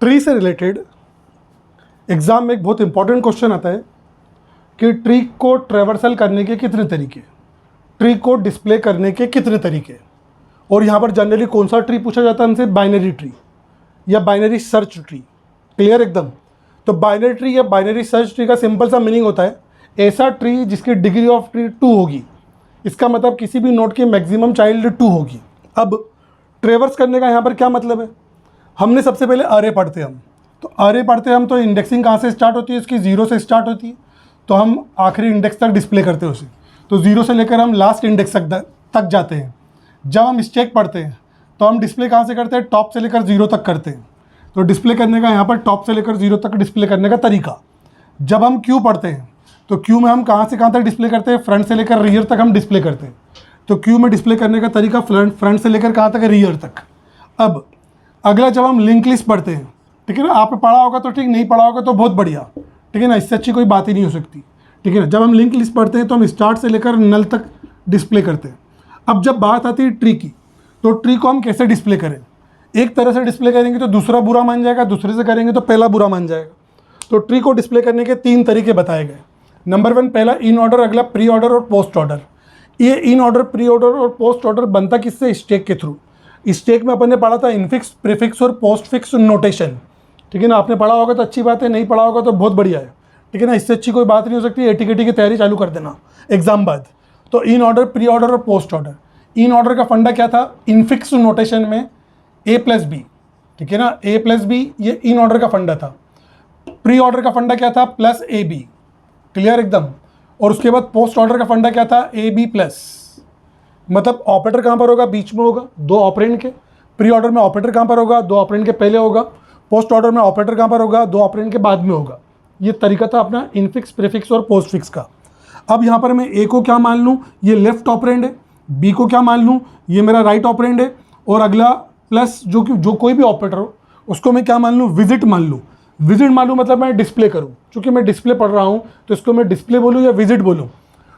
Tree से related exam में एक बहुत इंपॉर्टेंट क्वेश्चन आता है कि ट्री को ट्रेवर्सल करने के कितने तरीके, ट्री को डिस्प्ले करने के कितने तरीके। और यहाँ पर जनरली कौन सा ट्री पूछा जाता है हमसे, बाइनरी ट्री या बाइनरी सर्च ट्री। क्लियर एकदम। तो बाइनरी ट्री या बाइनरी सर्च ट्री का सिंपल सा मीनिंग होता है ऐसा ट्री जिसकी डिग्री ऑफ ट्री 2 होगी। इसका मतलब किसी भी नोड की मैक्सिमम चाइल्ड 2 होगी। अब ट्रेवर्स करने का यहाँ पर क्या मतलब है, हमने सबसे पहले अरे पढ़ते हम, तो अरे पढ़ते हम तो इंडेक्सिंग कहाँ से स्टार्ट होती है, उसकी 0 से स्टार्ट होती है, तो हम आखिरी इंडेक्स तक डिस्प्ले करते हैं उसे। तो 0 से लेकर हम लास्ट इंडेक्स तक जाते हैं। जब हम स्टैक पढ़ते हैं तो हम डिस्प्ले कहाँ से करते हैं, टॉप से लेकर 0 तक करते हैं। तो डिस्प्ले करने का यहाँ पर टॉप से लेकर 0 तक डिस्प्ले करने का तरीका। जब हम क्यू पढ़ते हैं तो क्यू में हम कहाँ से कहाँ तक डिस्प्ले करते हैं, फ्रंट से लेकर रियर तक हम डिस्प्ले करते हैं। तो क्यू में डिस्प्ले करने का तरीका फ्रंट से लेकर कहाँ तक है, रियर तक। अब अगला जब हम लिंक लिस्ट पढ़ते हैं, ठीक है ना, आपने पढ़ा होगा तो ठीक, नहीं पढ़ा होगा तो बहुत बढ़िया, ठीक है ना, इससे अच्छी कोई बात ही नहीं हो सकती, ठीक है ना। जब हम लिंक लिस्ट पढ़ते हैं तो हम स्टार्ट से लेकर नल तक डिस्प्ले करते हैं। अब जब बात आती है ट्री की, तो ट्री को हम कैसे डिस्प्ले करें, एक तरह से डिस्प्ले करेंगे तो दूसरा बुरा मान जाएगा, दूसरे से करेंगे तो पहला बुरा मान जाएगा। तो ट्री को डिस्प्ले करने के 3 तरीके बताए गए। नंबर 1 पहला इन ऑर्डर, अगला प्री ऑर्डर और पोस्ट ऑर्डर। ये इन ऑर्डर, प्री ऑर्डर और पोस्ट ऑर्डर बनता किससे, स्टैक के थ्रू। स्टैक में अपन ने पढ़ा था इनफिक्स, प्रीफिक्स और पोस्ट फिक्स नोटेशन, ठीक है ना। आपने पढ़ा होगा तो अच्छी बात है, नहीं पढ़ा होगा तो बहुत बढ़िया है, ठीक है ना। इससे अच्छी कोई बात नहीं हो सकती। एटीकेटी की तैयारी चालू कर देना एग्जाम बाद। तो इन ऑर्डर, प्री ऑर्डर और पोस्ट ऑर्डर। इन ऑर्डर का फंडा क्या था, इनफिक्स नोटेशन में a+b, ठीक है ना, a+b ये इन ऑर्डर का फंडा था। प्री ऑर्डर का फंडा क्या था, +ab, क्लियर एकदम। और उसके बाद पोस्ट ऑर्डर का फंडा क्या था, ab+, मतलब ऑपरेटर कहाँ पर होगा, बीच में होगा 2 ऑपरेंड के। प्री ऑर्डर में ऑपरेटर कहाँ पर होगा, 2 ऑपरेंड के पहले होगा। पोस्ट ऑर्डर में ऑपरेटर कहाँ पर होगा, 2 ऑपरेंड के बाद में होगा। ये तरीका था अपना इनफिक्स, प्रीफिक्स और पोस्ट फिक्स का। अब यहाँ पर मैं ए को क्या मान लूँ, ये लेफ्ट ऑपरेंड है, बी को क्या मान लूँ, ये मेरा राइट ऑपरेंड है, और अगला प्लस जो कोई भी ऑपरेटर हो उसको मैं क्या मान लूँ, विजिट मान लूँ। विजिट मान लूँ मतलब मैं डिस्प्ले करूँ, चूँकि मैं डिस्प्ले पढ़ रहा हूँ तो इसको मैं डिस्प्ले बोलूँ या विजिट बोलूँ।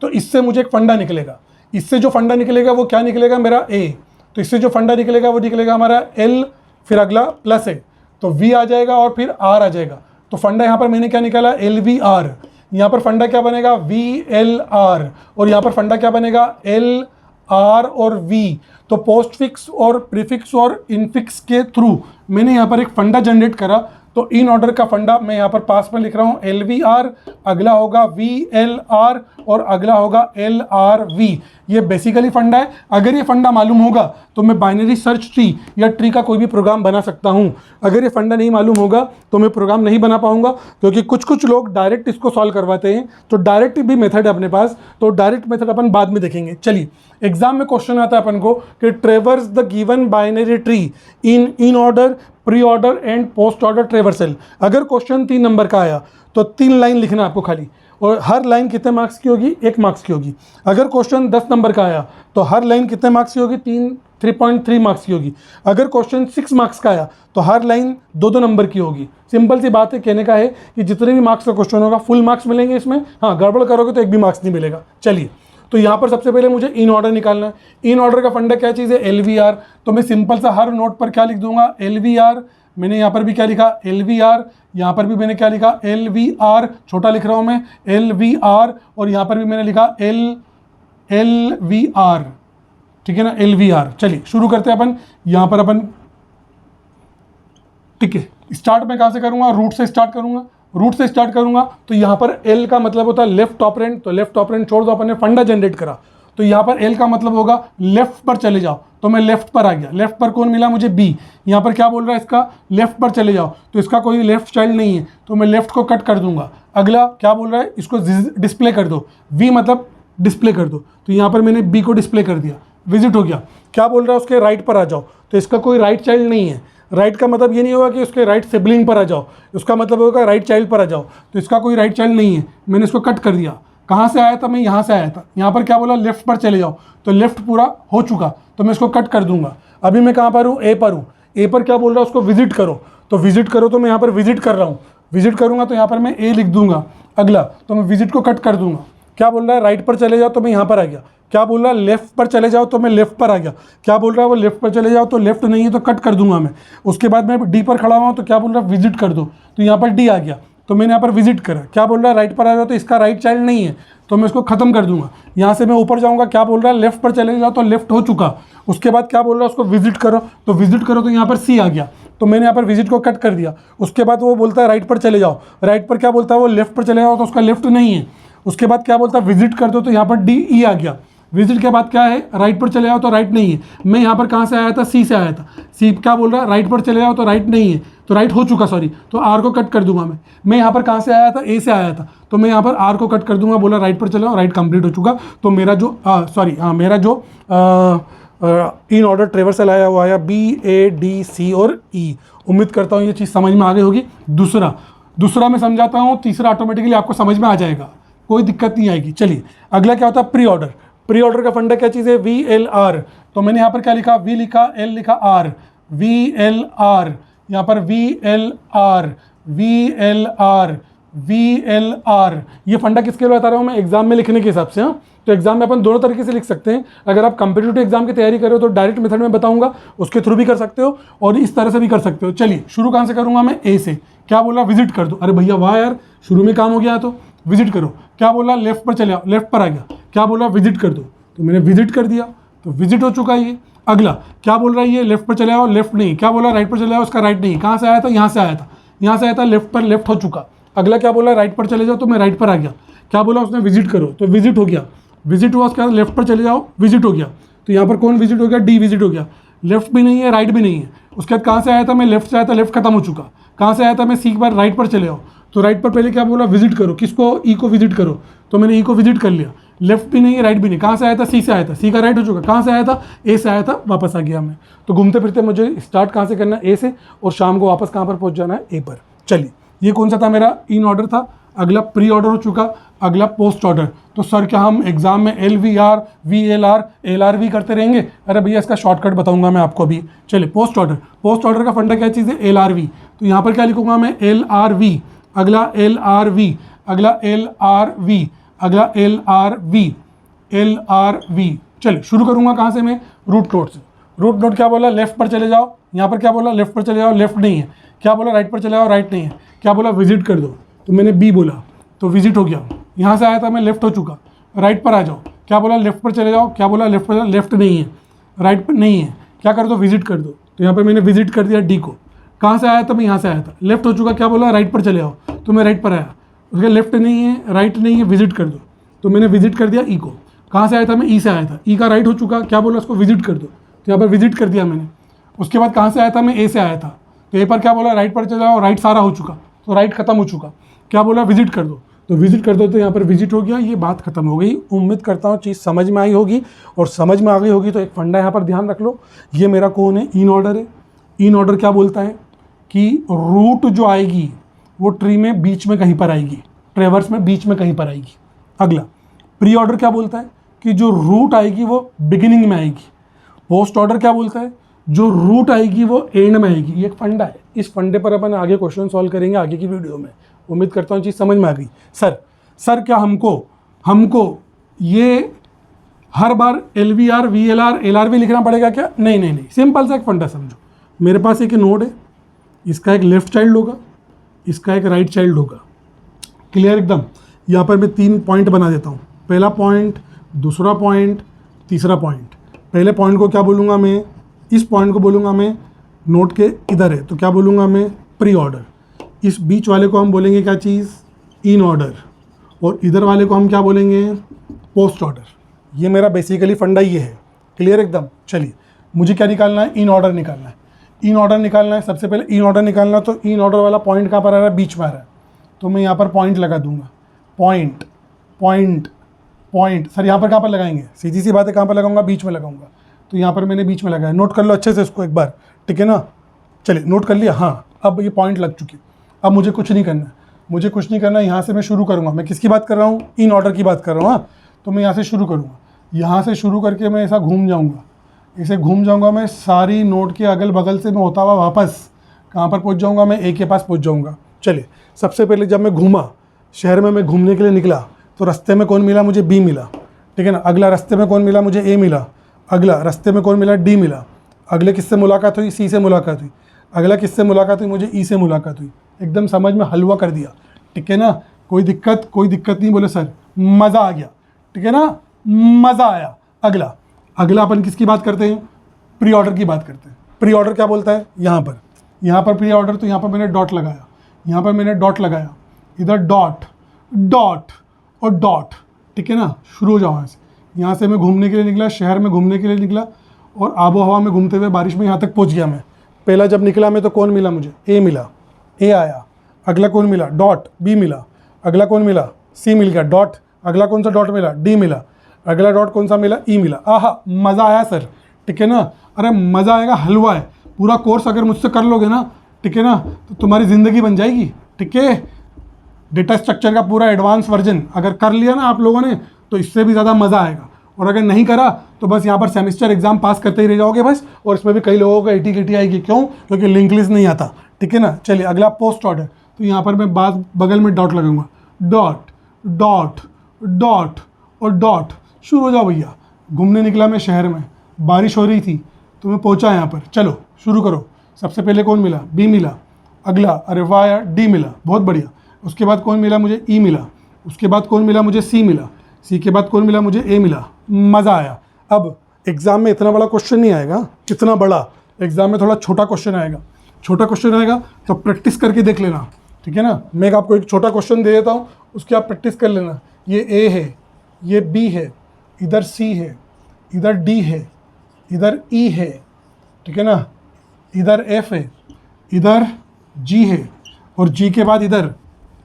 तो इससे मुझे एक फंडा निकलेगा। इससे जो फंडा निकलेगा वो क्या निकलेगा, मेरा ए। तो इससे जो फंडा निकलेगा वो निकलेगा हमारा एल, फिर अगला प्लस है तो वी आ जाएगा और फिर आर आ जाएगा। तो फंडा यहाँ पर मैंने क्या निकाला, एल वी आर। यहाँ पर फंडा क्या बनेगा, वी एल आर, और यहाँ पर फंडा क्या बनेगा, एल आर और वी। तो पोस्ट फिक्स और प्रीफिक्स और इनफिक्स के थ्रू मैंने यहाँ पर एक फंडा जनरेट करा। तो इन ऑर्डर का फंडा मैं यहाँ पर पास में लिख रहा हूँ, एल वी आर, अगला होगा वी एल आर और अगला होगा एल आर वी। ये बेसिकली फंडा है। अगर ये फंडा मालूम होगा तो मैं बाइनरी सर्च ट्री या ट्री का कोई भी प्रोग्राम बना सकता हूँ। अगर ये फंडा नहीं मालूम होगा तो मैं प्रोग्राम नहीं बना पाऊंगा, क्योंकि कुछ लोग डायरेक्ट इसको सॉल्व करवाते हैं। तो डायरेक्ट भी मेथड है अपने पास, तो डायरेक्ट मेथड अपन बाद में देखेंगे। चलिए, एग्जाम में क्वेश्चन आता है अपन को कि ट्रेवर्स the given binary tree in order, pre order and post order traversal. अगर क्वेश्चन 3 नंबर का आया तो 3 लाइन लिखना आपको खाली, और हर लाइन कितने मार्क्स की होगी, 1 मार्क्स की होगी। अगर क्वेश्चन 10 नंबर का आया तो हर लाइन कितने मार्क्स की होगी, 3.3 मार्क्स की होगी। अगर क्वेश्चन 6 मार्क्स का आया तो हर लाइन 2 नंबर की होगी। सिंपल सी बात है, कहने का है कि जितने भी मार्क्स का क्वेश्चन होगा फुल मार्क्स मिलेंगे इसमें। हाँ, गड़बड़ करोगे तो 1 भी मार्क्स नहीं मिलेगा। चलिए, तो यहाँ पर सबसे पहले मुझे इन ऑर्डर निकालना है। इन ऑर्डर का फंडा क्या चीज़ है, एल वी आर। तो मैं सिंपल सा हर नोट पर क्या लिख दूंगा, एल वी आर। मैंने यहाँ पर भी क्या लिखा, एल वी आर। यहाँ पर भी मैंने क्या लिखा, एल वी आर, छोटा लिख रहा हूँ मैं, एल वी आर। और यहाँ पर भी मैंने लिखा एल वी आर, ठीक है ना, एल वी आर। चलिए शुरू करते हैं अपन। यहाँ पर अपन, ठीक है, स्टार्ट में कहाँ से करूँगा, रूट से स्टार्ट करूँगा। रूट से स्टार्ट करूँगा तो यहाँ पर एल का मतलब होता है लेफ्ट ऑपरेंड। तो लेफ्ट ऑपरेंड छोड़ दो, अपन ने फंडा जनरेट करा। तो यहाँ पर एल का मतलब होगा लेफ्ट पर चले जाओ। तो मैं लेफ्ट पर आ गया। लेफ्ट पर कौन मिला मुझे, बी। यहाँ पर क्या बोल रहा है, इसका लेफ्ट पर चले जाओ। तो इसका कोई लेफ्ट चाइल्ड नहीं है, तो मैं लेफ्ट को कट कर दूंगा। अगला क्या बोल रहा है, इसको डिस्प्ले कर दो। वी मतलब डिस्प्ले कर दो। तो यहाँ पर मैंने बी को डिस्प्ले कर दिया, विजिट हो गया। क्या बोल रहा है, उसके राइट पर आ जाओ। तो इसका कोई राइट चाइल्ड नहीं है। राइट का मतलब ये नहीं होगा कि उसके राइट सिबलिंग पर आ जाओ, उसका मतलब होगा राइट चाइल्ड पर आ जाओ। तो इसका कोई राइट चाइल्ड नहीं है, मैंने इसको कट कर दिया। कहाँ से आया था, मैं यहाँ से आया था। यहाँ पर क्या बोला, लेफ्ट पर चले जाओ। तो लेफ्ट पूरा हो चुका, तो मैं इसको कट कर दूंगा। अभी मैं कहाँ पर हूँ, ए पर हूँ। ए पर क्या बोल रहा है, उसको विजिट करो। तो विजिट करो, तो मैं यहाँ पर विजिट कर रहा हूँ। विजिट करूँगा तो यहाँ पर मैं ए लिख दूंगा। अगला तो मैं विजिट को कट कर दूंगा। क्या बोल रहा है, राइट पर चले जाओ। तो मैं यहाँ पर आ गया। क्या बोल रहा है लेफ्ट पर चले जाओ, तो मैं लेफ्ट पर आ गया। क्या बोल रहा है वो लेफ्ट पर चले जाओ, तो लेफ्ट नहीं है तो कट कर दूंगा मैं। उसके बाद मैं डी पर खड़ा हुआ हूँ, तो क्या बोल रहा है विजिट कर दो, तो यहाँ पर डी आ गया, तो मैंने यहाँ पर विजिट करा। क्या बोल रहा है राइट पर आ जाओ, तो इसका राइट चाइल्ड नहीं है, तो मैं इसको खत्म कर दूंगा। यहाँ से मैं ऊपर जाऊँगा, क्या बोल रहा है लेफ्ट पर चले जाओ, तो लेफ्ट हो चुका। उसके बाद क्या बोल रहा है उसको विजिट करो, तो विजिट करो, तो यहाँ पर सी आ गया, तो मैंने यहाँ पर विजिट को कट कर दिया। उसके बाद वो बोलता है राइट पर चले जाओ, राइट पर क्या बोलता है वो लेफ्ट पर चले जाओ, तो उसका लेफ्ट नहीं है। उसके बाद क्या बोलता है विजिट कर दो, तो यहाँ पर डी ई आ गया। विजिट के बाद क्या है राइट पर चले जाओ, तो राइट नहीं है। मैं यहाँ पर कहाँ से आया था, सी से आया था। सी क्या बोल रहा है राइट पर चले जाओ, तो राइट नहीं है, तो राइट हो चुका, सॉरी, तो आर को कट कर दूंगा मैं। मैं यहाँ पर कहाँ से आया था, ए से आया था, तो मैं यहाँ पर आर को कट कर दूंगा। बोला राइट पर चले जाओ, राइट कंप्लीट हो चुका। तो मेरा जो मेरा जो इन ऑर्डर ट्रेवर्सल आया वो आया बी ए डी सी और ई। उम्मीद करता हूँ ये चीज़ समझ में आ गई होगी। दूसरा मैं समझाता हूँ, तीसरा ऑटोमेटिकली आपको समझ में आ जाएगा, कोई दिक्कत नहीं आएगी। चलिए अगला क्या होता है प्री ऑर्डर। प्री ऑर्डर का फंडा क्या चीज़ है, वी एल आर। तो मैंने यहाँ पर क्या लिखा, वी लिखा, एल लिखा, आर, वी एल आर। यहाँ पर we L R, V L R, V L are. ये फंडा किसके लिए बता रहा हूँ मैं, एग्जाम में लिखने के हिसाब से। हाँ, तो एग्जाम में अपन दोनों तरीके से लिख सकते हैं। अगर आप कॉम्पिटिटिव एग्जाम की तैयारी कर रहे हो तो डायरेक्ट मेथड में बताऊंगा, उसके थ्रू भी कर सकते हो और इस तरह से भी कर सकते हो। चलिए शुरू कहाँ से करूँगा मैं, ए से। क्या बोला विजिट कर दो, अरे भैया वाह यार, शुरू में काम हो गया, तो विजिट करो। क्या बोला लेफ्ट पर चले आओ, लेफ्ट पर आ गया। क्या बोला विजिट कर दो, तो मैंने विजिट कर दिया, तो विजिट हो चुका ये। अगला क्या बोल रहा है ये लेफ्ट पर चले आओ, लेफ्ट नहीं। क्या बोला राइट पर चले आओ, उसका राइट नहीं। कहाँ से आया था, यहाँ से आया था, यहाँ से आया था, लेफ्ट पर, लेफ्ट हो चुका। अगला क्या बोला राइट पर चले जाओ, तो मैं राइट पर आ गया। क्या बोला उसने विजिट करो, तो विजिट हो गया, विजिट हुआ। उसके बाद लेफ्ट पर चले जाओ, विजिट हो गया। तो यहाँ पर कौन विजिट हो गया, डी विजिट हो गया। लेफ्ट भी नहीं है, राइट भी नहीं है। उसके बाद कहाँ से आया था मैं, लेफ्ट से आया था, लेफ्ट खत्म हो चुका। कहाँ से आया था मैं, सी के बाद राइट पर चले आओ, तो राइट पर पहले क्या बोला विजिट करो, किसको, ई को विजिट करो। तो मैंने ई को विजिट कर लिया। लेफ्ट भी नहीं है, राइट भी नहीं। कहाँ से आया था, सी से आया था, सी का राइट हो चुका। कहाँ से आया था, ए से आया था, वापस आ गया मैं। तो घूमते फिरते मुझे स्टार्ट कहाँ से करना है, ए से, और शाम को वापस कहाँ पर पहुँच जाना है, ए पर। चलिए ये कौन सा था मेरा, इन ऑर्डर था। अगला प्री ऑर्डर हो चुका। अगला पोस्ट ऑर्डर। तो सर क्या हम एग्जाम में L V R, V L R, L R V करते रहेंगे? अरे भैया इसका शॉर्टकट बताऊंगा मैं आपको अभी। चलिए पोस्ट ऑर्डर। पोस्ट ऑर्डर का फंडा क्या चीज़ है, एल आर वी। तो यहाँ पर क्या लिखूंगा मैं, एल आर वी। अगला एल आर वी, अगला एल आर वी, अगला L R V, L R V. चलिए शुरू करूंगा कहाँ से मैं, रूट नोट से। रूट नोट क्या बोला, लेफ्ट पर चले जाओ। यहाँ पर क्या बोला, लेफ्ट पर चले जाओ, लेफ्ट नहीं है। क्या बोला, राइट पर चले जाओ, राइट नहीं है। क्या बोला, विजिट कर दो। तो मैंने बी बोला, तो विजिट हो गया। यहाँ से आया था मैं, लेफ्ट हो चुका। राइट पर आ जाओ। क्या बोला, लेफ्ट पर चले जाओ। क्या बोला, लेफ्ट पर, लेफ्ट नहीं है, राइट पर नहीं है। क्या कर दो, विजिट कर दो। तो यहाँ पर मैंने विजिट कर दिया डी को। कहाँ से आया था मैं, यहाँ से आया था, लेफ्ट हो चुका। क्या बोला, राइट पर चले आओ, तो मैं राइट पर आया। उसके लेफ्ट नहीं है, राइट नहीं है, विजिट कर दो। तो मैंने विजिट कर दिया ई को। कहाँ से आया था मैं, ई से आया था। ई का राइट हो चुका। क्या बोला, उसको विजिट कर दो। तो यहाँ पर विजिट कर दिया मैंने। उसके बाद कहाँ से आया था मैं, ए से आया था। तो ए पर क्या बोला, राइट पर चले जाओ, राइट सारा हो चुका, तो राइट खत्म हो चुका। क्या बोला, विजिट कर दो। तो विजिट कर दो, तो यहाँ पर विजिट हो गया। ये बात खत्म हो गई। उम्मीद करता हूँ चीज़ समझ में आई होगी, और समझ में आ गई होगी तो एक फंडा यहाँ पर ध्यान रख लो। ये मेरा कौन है, इन ऑर्डर है। इन ऑर्डर क्या बोलता है कि रूट जो आएगी वो ट्री में बीच में कहीं पर आएगी, ट्रेवर्स में बीच में कहीं पर आएगी। अगला प्री ऑर्डर क्या बोलता है कि जो रूट आएगी वो बिगिनिंग में आएगी। पोस्ट ऑर्डर क्या बोलता है, जो रूट आएगी वो एंड में आएगी। ये एक फंडा है। इस फंडे पर अपन आगे क्वेश्चन सॉल्व करेंगे आगे की वीडियो में। उम्मीद करता हूँ चीज़ समझ में आ गई। सर क्या हमको ये हर बार L V R, V L R, L R V लिखना पड़ेगा क्या? नहीं, सिंपल सा एक फंडा समझो। मेरे पास एक नोड है, इसका एक लेफ्ट चाइल्ड होगा, इसका एक राइट चाइल्ड होगा। क्लियर एकदम। यहाँ पर मैं 3 पॉइंट बना देता हूँ। पहला पॉइंट, दूसरा पॉइंट, तीसरा पॉइंट। पहले पॉइंट को क्या बोलूँगा मैं, इस पॉइंट को बोलूँगा मैं नोट के इधर है, तो क्या बोलूँगा मैं, प्री ऑर्डर। इस बीच वाले को हम बोलेंगे क्या चीज़, इन ऑर्डर। और इधर वाले को हम क्या बोलेंगे, पोस्ट ऑर्डर। ये मेरा बेसिकली फंडा ये है। क्लियर एकदम। चलिए मुझे क्या निकालना है, इन ऑर्डर निकालना है। इन ऑर्डर निकालना है। सबसे पहले इन ऑर्डर निकालना, तो इन ऑर्डर वाला पॉइंट कहाँ पर आ रहा है, बीच में आ रहा है। तो मैं यहाँ पर पॉइंट लगा दूंगा। Point point point. सर यहाँ पर कहाँ पर लगाएंगे, सीधी सी बात है, कहाँ पर लगाऊंगा, बीच में लगाऊंगा। तो यहाँ पर मैंने बीच में लगाया। नोट कर लो अच्छे से इसको एक बार, ठीक है ना। चलिए नोट कर लिया। हाँ, अब ये पॉइंट लग चुकी। अब मुझे कुछ नहीं करना, मुझे कुछ नहीं करना। यहाँ से मैं शुरू करूँगा। मैं किसकी बात कर रहा हूँ, इन ऑर्डर की बात कर रहा हूँ। हाँ, तो मैं यहाँ से शुरू करूँगा। यहाँ से शुरू करके मैं ऐसा घूम जाऊँगा, इसे घूम जाऊँगा मैं सारी नोट के अगल बगल से। मैं होता हुआ वापस कहाँ पर पहुँच जाऊँगा, मैं ए के पास पहुँच जाऊँगा। चलिए सबसे पहले जब मैं घूमा, शहर में मैं घूमने के लिए निकला, तो रास्ते में कौन मिला मुझे, बी मिला। ठीक है ना। अगला रास्ते में कौन मिला मुझे, ए मिला। अगला रास्ते में कौन मिला, डी मिला। अगले किससे मुलाकात हुई, सी से मुलाकात हुई। अगला किससे मुलाकात हुई, मुझे ई से मुलाकात हुई। एकदम समझ में हलवा कर दिया, ठीक है ना। कोई दिक्कत नहीं बोले सर, मज़ा आ गया, ठीक है ना, मज़ा आया। अगला अपन किसकी बात करते हैं, प्री ऑर्डर की बात करते हैं। प्री ऑर्डर क्या बोलता है, यहाँ पर प्री ऑर्डर, तो यहाँ पर मैंने डॉट लगाया, यहाँ पर मैंने डॉट लगाया, इधर डॉट डॉट और डॉट, ठीक है ना। शुरू हो जाओ यहाँ से मैं घूमने के लिए निकला, शहर में घूमने के लिए निकला, और आबो हवा में घूमते हुए बारिश में यहाँ तक पहुँच गया मैं। पहला जब निकला मैं तो कौन मिला मुझे, ए मिला, ए आया। अगला कौन मिला, डॉट, बी मिला। अगला कौन मिला, सी मिल गया, डॉट। अगला कौन सा डॉट मिला, डी मिला। अगला डॉट कौन सा मिला, ई मिला। आहा, मज़ा आया सर, ठीक है ना। अरे मज़ा आएगा, हलवा है। पूरा कोर्स अगर मुझसे कर लोगे ना, ठीक है ना, तो तुम्हारी ज़िंदगी बन जाएगी, ठीक है। डेटा स्ट्रक्चर का पूरा एडवांस वर्जन अगर कर लिया ना आप लोगों ने, तो इससे भी ज़्यादा मज़ा आएगा। और अगर नहीं करा तो बस यहाँ पर सेमेस्टर एग्जाम पास करते ही रह जाओगे बस। और इसमें भी कई लोगों को 80 आएगी, क्यों, क्योंकि लिंक लिस्ट नहीं आता, ठीक है ना। चलिए अगला पोस्ट ऑर्डर, तो यहाँ पर मैं बगल में डॉट लगाऊंगा, डॉट डॉट डॉट और डॉट। शुरू हो जाओ भैया। घूमने निकला मैं शहर में, बारिश हो रही थी तो मैं पहुँचा यहाँ पर। चलो शुरू करो। सबसे पहले कौन मिला, बी मिला। अगला, अरे वाह यार, डी मिला, बहुत बढ़िया। उसके बाद कौन मिला मुझे, ई मिला। उसके बाद कौन मिला मुझे, सी मिला। सी के बाद कौन मिला मुझे, ए मिला। मज़ा आया। अब एग्ज़ाम में इतना बड़ा क्वेश्चन नहीं आएगा, कितना बड़ा, एग्ज़ाम में थोड़ा छोटा क्वेश्चन आएगा। छोटा क्वेश्चन आएगा तो प्रैक्टिस करके देख लेना, ठीक है ना। मैं आपको एक छोटा क्वेश्चन दे देता हूँ, उसकी आप प्रैक्टिस कर लेना। ये ए है, ये बी है, इधर सी है, इधर डी है, इधर ई है, ठीक है ना, इधर एफ है, इधर जी है, और जी के बाद इधर,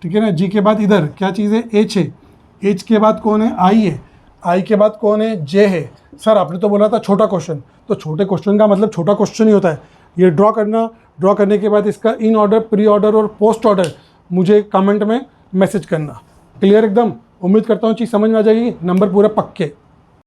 ठीक है ना, जी के बाद इधर क्या चीज़ है, एच है। एच के बाद कौन है, आई है। आई के बाद कौन है, जे है। सर आपने तो बोला था छोटा क्वेश्चन, तो छोटे क्वेश्चन का मतलब छोटा क्वेश्चन ही होता है। ये ड्रॉ करना, ड्रॉ करने के बाद इसका इन ऑर्डर, प्री ऑर्डर और पोस्ट ऑर्डर मुझे कमेंट में मैसेज करना। क्लियर एकदम। उम्मीद करता हूँ चीज़ समझ में आ जाएगी। नंबर पूरे पक्के।